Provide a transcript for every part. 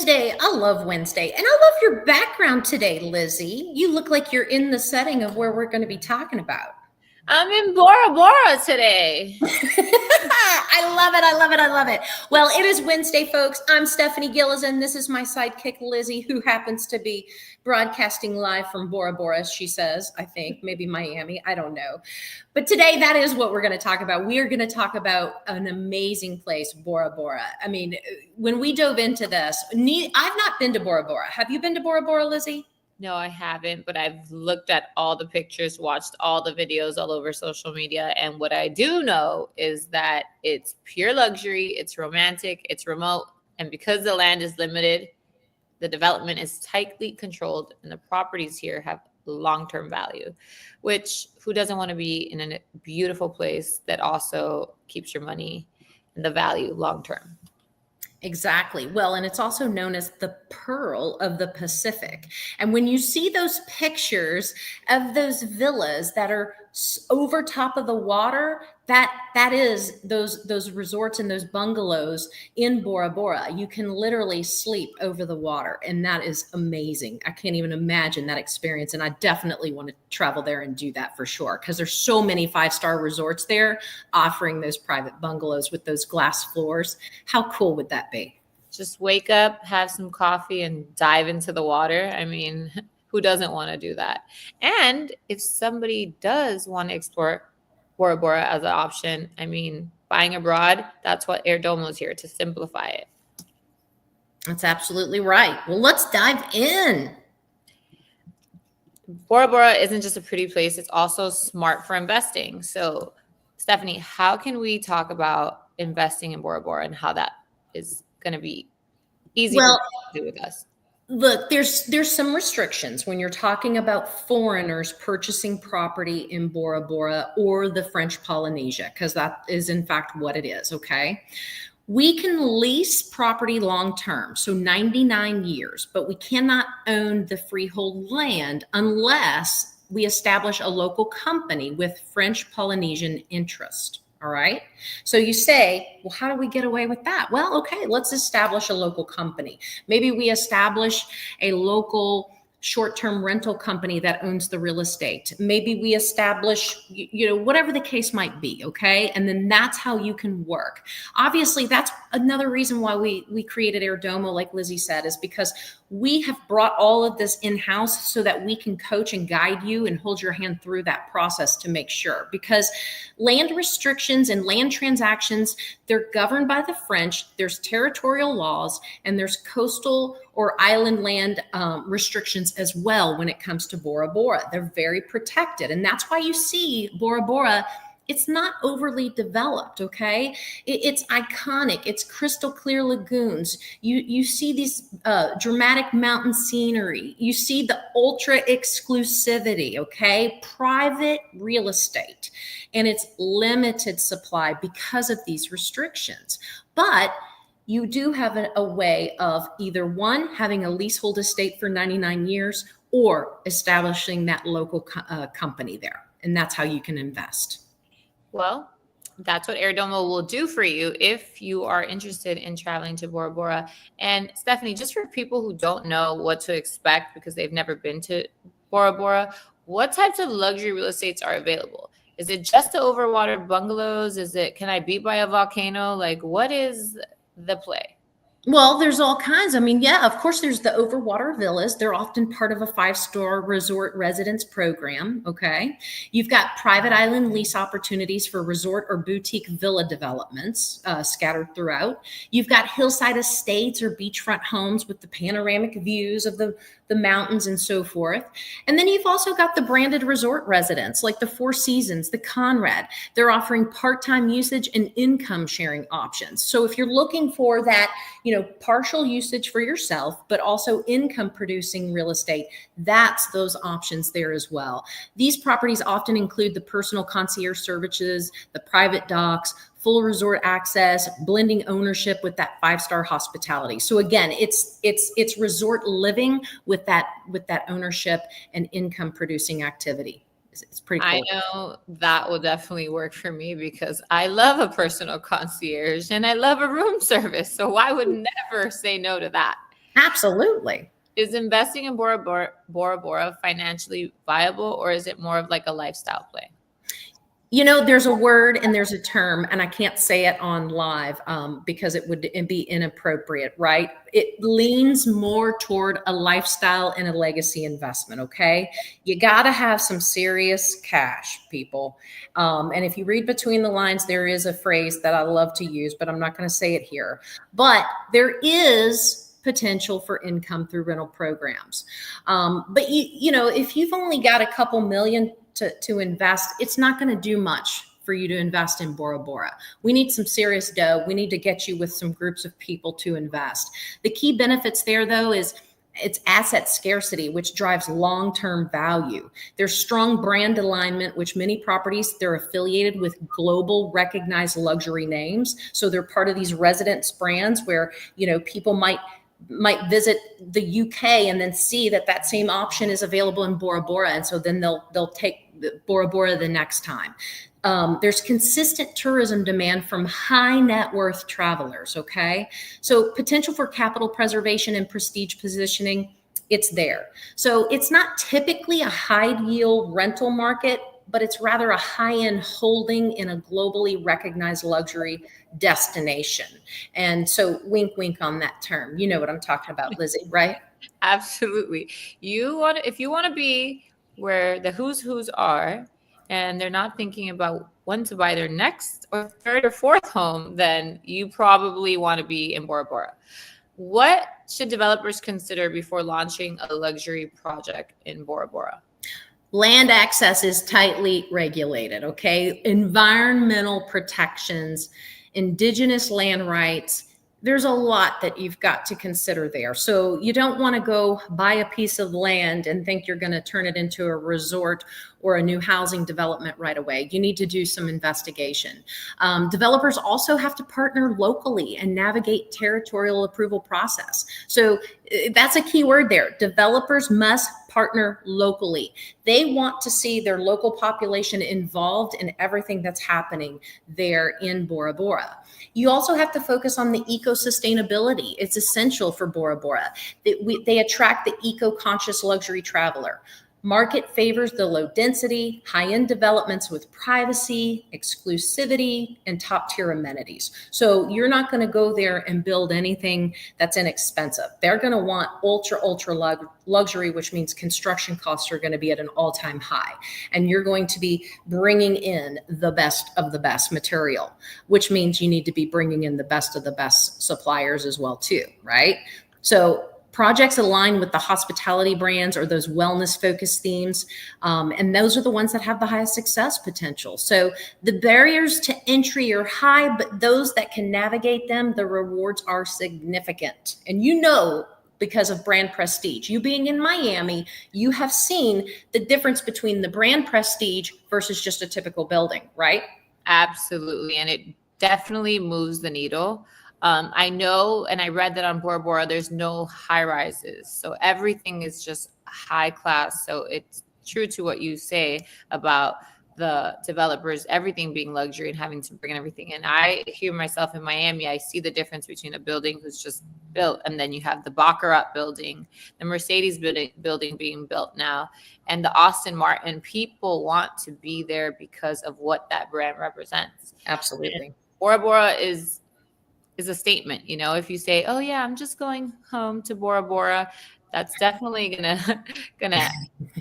Wednesday. I love Wednesday. And I love your background today, Lizzie. You look like you're in the setting of where we're going to be talking about. I'm in Bora Bora today. I love it. I love it. I love it. Well, it is Wednesday, folks. I'm Stephanie Gillis, and this is my sidekick, Lizzie, who happens to be broadcasting live from Bora Bora, she says, I think, maybe Miami. I don't know. But today, that is what we're going to talk about. We are going to talk about an amazing place, Bora Bora. I mean, when we dove into this, I've not been to Bora Bora. Have you been to Bora Bora, Lizzie? No, I haven't, but I've looked at all the pictures, watched all the videos all over social media. And what I do know is that it's pure luxury, it's romantic, it's remote. And because the land is limited, the development is tightly controlled and the properties here have long-term value, which who doesn't want to be in a beautiful place that also keeps your money and the value long-term? Exactly. Well, and it's also known as the Pearl of the Pacific. And when you see those pictures of those villas that are over top of the water, that is those resorts and those bungalows in Bora Bora. You can literally sleep over the water, and that is amazing. I can't even imagine that experience, and I definitely want to travel there and do that for sure, because there's so many 5-star resorts there offering those private bungalows with those glass floors. How cool would that be? Just wake up, have some coffee, and dive into the water. I mean, who doesn't want to do that? And if somebody does want to explore Bora Bora as an option, I mean, buying abroad, that's what Airdomo is here to simplify it. That's absolutely right. Well, let's dive in. Bora Bora isn't just a pretty place, it's also smart for investing. So, Stephanie, how can we talk about investing in Bora Bora and how that is going to be easy to do with us? Look, there's some restrictions when you're talking about foreigners purchasing property in Bora Bora or the French Polynesia, because that is in fact what it is, okay? We can lease property long-term, so 99 years, but we cannot own the freehold land unless we establish a local company with French Polynesian interest. All right. So you say, well, how do we get away with that? Well, okay, let's establish a local company. Maybe we establish a local short-term rental company that owns the real estate. Maybe we establish, whatever the case might be. Okay. And then that's how you can work. Obviously, that's another reason why we created Airdomo, like Lizzie said, is because we have brought all of this in-house so that we can coach and guide you and hold your hand through that process to make sure, because land restrictions and land transactions, they're governed by the French. There's territorial laws and there's coastal or island land restrictions as well when it comes to Bora Bora. They're very protected. And that's why you see Bora Bora, it's not overly developed, okay? It's iconic. It's crystal clear lagoons. You see these dramatic mountain scenery. You see the ultra exclusivity, okay? Private real estate. And it's limited supply because of these restrictions. But you do have a way of either one, having a leasehold estate for 99 years or establishing that local company there. And that's how you can invest. Well, that's what Airdomo will do for you if you are interested in traveling to Bora Bora. And Stephanie, just for people who don't know what to expect because they've never been to Bora Bora, what types of luxury real estates are available? Is it just the overwater bungalows? Can I be by a volcano? Like, what is the play? Well, there's all kinds. I mean, yeah, of course, there's the overwater villas. They're often part of a 5-star resort residence program. Okay. You've got private island lease opportunities for resort or boutique villa developments scattered throughout. You've got hillside estates or beachfront homes with the panoramic views of the mountains and so forth. And then you've also got the branded resort residents like the Four Seasons, the Conrad. They're offering part-time usage and income sharing options. So if you're looking for that, partial usage for yourself, but also income producing real estate, that's those options there as well. These properties often include the personal concierge services, the private docks, full resort access, blending ownership with that 5-star hospitality. So again, it's resort living with that ownership and income producing activity. It's pretty cool. I know that will definitely work for me because I love a personal concierge and I love a room service. So I would never say no to that. Absolutely. Is investing in Bora Bora financially viable, or is it more of like a lifestyle play? You know, there's a word and there's a term, and I can't say it on live because it would be inappropriate, right? It leans more toward a lifestyle and a legacy investment, okay? You got to have some serious cash, people. And if you read between the lines, there is a phrase that I love to use, but I'm not going to say it here. But there is potential for income through rental programs. But you know, if you've only got a couple million to invest, it's not going to do much for you to invest in Bora Bora. We need some serious dough. We need to get you with some groups of people to invest. The key benefits there, though, is it's asset scarcity, which drives long-term value. There's strong brand alignment, which many properties, they're affiliated with global recognized luxury names. So they're part of these residence brands where, you know, people might visit the UK and then see that that same option is available in Bora Bora, and so then they'll take Bora Bora the next time. There's consistent tourism demand from high net worth travelers. Okay, so potential for capital preservation and prestige positioning, it's there. So it's not typically a high yield rental market, but it's rather a high-end holding in a globally recognized luxury destination. And so wink, wink on that term. You know what I'm talking about, Lizzie, right? Absolutely. If you want to be where the who's are, and they're not thinking about when to buy their next or third or fourth home, then you probably want to be in Bora Bora. What should developers consider before launching a luxury project in Bora Bora? Land access is tightly regulated, okay? Environmental protections, indigenous land rights, there's a lot that you've got to consider there. So you don't want to go buy a piece of land and think you're going to turn it into a resort or a new housing development right away. You need to do some investigation. Developers also have to partner locally and navigate territorial approval process. So that's a key word there. Developers must partner locally. They want to see their local population involved in everything that's happening there in Bora Bora. You also have to focus on the eco-sustainability. It's essential for Bora Bora. They attract the eco-conscious luxury traveler. Market favors the low density, high-end developments with privacy, exclusivity, and top-tier amenities. So you're not going to go there and build anything that's inexpensive. They're going to want ultra luxury, which means construction costs are going to be at an all-time high. And you're going to be bringing in the best of the best material, which means you need to be bringing in the best of the best suppliers as well too, right? So projects align with the hospitality brands or those wellness focused themes. And those are the ones that have the highest success potential. So the barriers to entry are high, but those that can navigate them, the rewards are significant. And you know, because of brand prestige, you being in Miami, you have seen the difference between the brand prestige versus just a typical building, right? Absolutely. And it definitely moves the needle. I know, and I read that on Bora Bora, there's no high rises. So everything is just high class. So it's true to what you say about the developers, everything being luxury and having to bring everything in. I hear myself in Miami, I see the difference between a building who's just built, and then you have the Baccarat building, the Mercedes building being built now, and the Aston Martin. People want to be there because of what that brand represents. Absolutely. And Bora Bora is a statement. You know, if you say, oh yeah, I'm just going home to Bora Bora, that's definitely gonna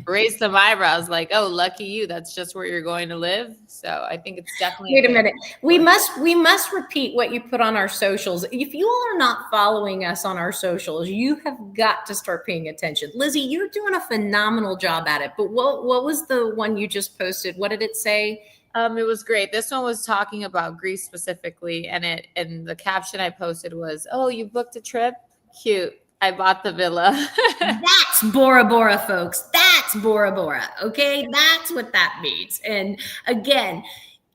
raise some eyebrows, like, oh, lucky you, that's just where you're going to live. So I think it's definitely Wait a minute. We must repeat what you put on our socials. If you all are not following us on our socials, you have got to start paying attention. Lizzie, you're doing a phenomenal job at it. But what was the one you just posted? What did it say? It was great. This one was talking about Greece specifically, and the caption I posted was, "Oh, you booked a trip? Cute. I bought the villa." That's Bora Bora, folks. That's Bora Bora. Okay, that's what that means. And again,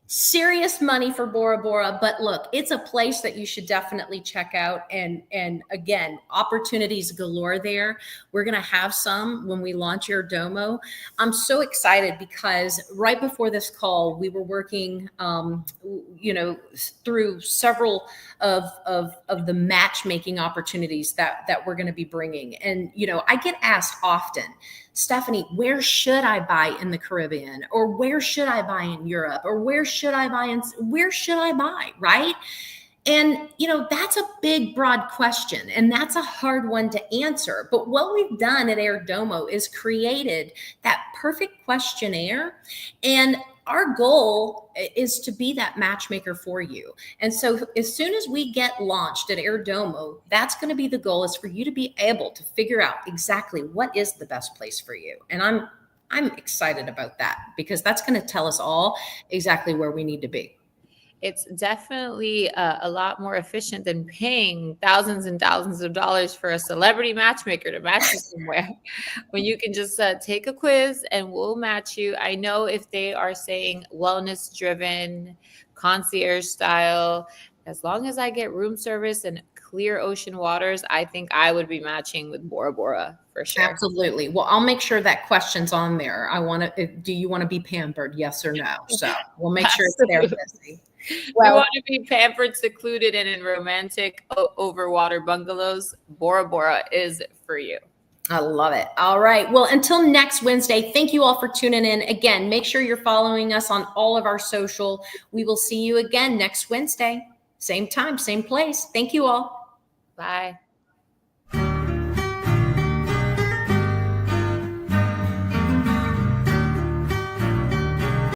serious money for Bora Bora, but look, it's a place that you should definitely check out. And again, opportunities galore there. We're gonna have some when we launch Airdomo. I'm so excited because right before this call, we were working, through several of the matchmaking opportunities that we're going to be bringing. And I get asked often, Stephanie, where should I buy in the Caribbean, or where should I buy in Europe, or where should I buy, right? And that's a big, broad question, and that's a hard one to answer. But what we've done at Airdomo is created that perfect questionnaire, and our goal is to be that matchmaker for you. And so as soon as we get launched at Airdomo, that's going to be the goal, is for you to be able to figure out exactly what is the best place for you. And I'm excited about that, because that's going to tell us all exactly where we need to be. It's definitely a lot more efficient than paying thousands and thousands of dollars for a celebrity matchmaker to match you somewhere, when you can just take a quiz and we'll match you. I know if they are saying wellness driven, concierge style, as long as I get room service and clear ocean waters, I think I would be matching with Bora Bora for sure. Absolutely. Well, I'll make sure that question's on there. Do you want to be pampered? Yes or no? So we'll make sure it's there. Well, we want to be pampered, secluded, and in romantic overwater bungalows. Bora Bora is for you. I love it. All right. Well, until next Wednesday, thank you all for tuning in. Again, make sure you're following us on all of our social. We will see you again next Wednesday. Same time, same place. Thank you all. Bye.